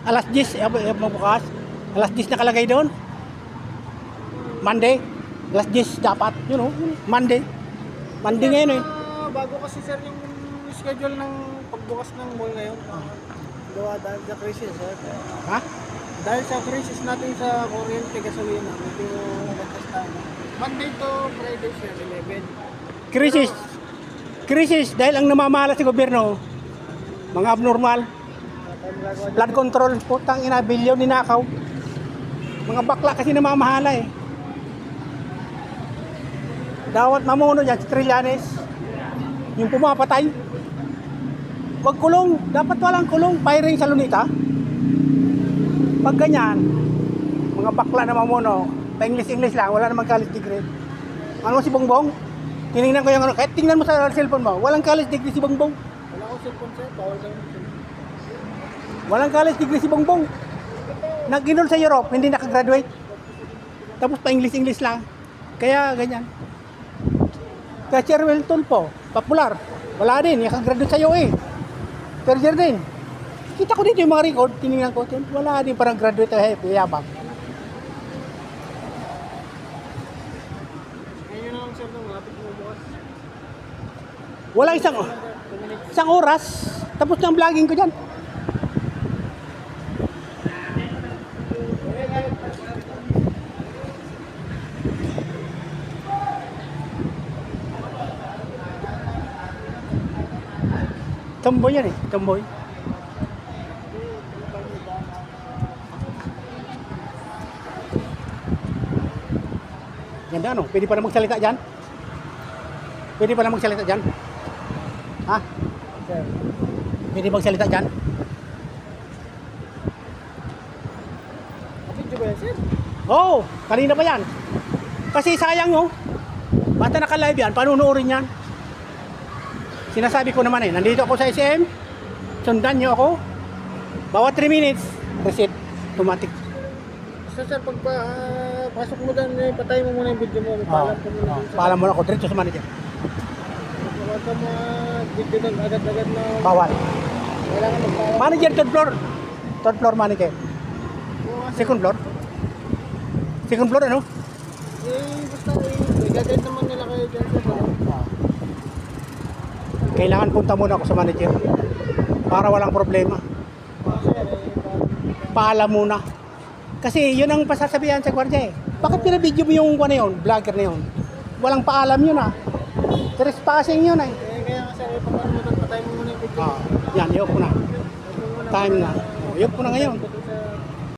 Alas 10, bukas. Alas 10 nakalagay doon. Monday. Alas 10 dapat, Monday. Monday ngayon eh. Bago kasi sir yung schedule ng pagbukas ng mall ngayon. Gawa dahil sa crisis, sir. Ha? Dahil sa crisis natin sa kuryente, gasolina, medyo nagkas tayo. Monday to Friday, sir, 11. Krisis dahil ang namamahala sa gobyerno, mga abnormal, flood control, putang ina, bilyon ninakaw. Mga bakla kasi namamahala eh. Dawat mamuno dyan, si Trillanes, yung pumapatay. Wag kulong, dapat walang kulong, firing sa lunita. Pag ganyan, mga bakla na mamuno, pa-English lang, wala namang college degree. Ano si Bongbong? Tinignan ko yung ano, kahit tingnan mo sa cellphone mo, walang college degree si Bongbong. Wala akong cellphone, sir. Bawal lang yung cellphone. Walang college degree si Bongbong. Nag-enroll sa Europe, hindi nakagraduate. Tapos pa-English lang. Kaya ganyan. Kaya Cherwell Tulfo, popular. Wala din, nakagraduate sa UAE. Third year din. Kita ko dito yung mga record, tinignan ko, wala din parang graduate na yabang. Ngayon na lang, sir, nung lapit mo bukas. Wala isang oras, tapos na ang vlogging ko dyan. Tomboy yan eh, tomboy. Ganda ano, pwede pa na magsalita dyan? Pwede pa na magsalita dyan? Ha? Sir, Pwede magsalita dyan? video ba yan, sir? Oo, kanina pa yan. Kasi sayang basta naka-live yan, panunuorin yan. Sinasabi ko naman nandito ako sa SM, sundan nyo ako. Bawat 3 minutes, reset, automatic. So, sir, pag pasok mo doon, patay mo muna yung video mo. Paalam ko muna dun sa... Paalam mo na ako, diretso sa manager. Huwag ka video doon agad-agad na... Bawal. Kailangan magpaalam. Manager, third floor. Third floor manager. Second floor. Second floor ano? Basta i-guide naman nila kayo dyan, sir. Kailangan punta muna ako sa manager para walang problema. Paalam muna. Kasi yun ang pasasabihan sa gwardiya eh. Bakit pinabidyo mo yung vlogger na yun? Walang paalam yun Trespassing yun Kaya nga, sir, patay mo muna yung video. Yan, yun ko na. Time na. Yun ko na ngayon.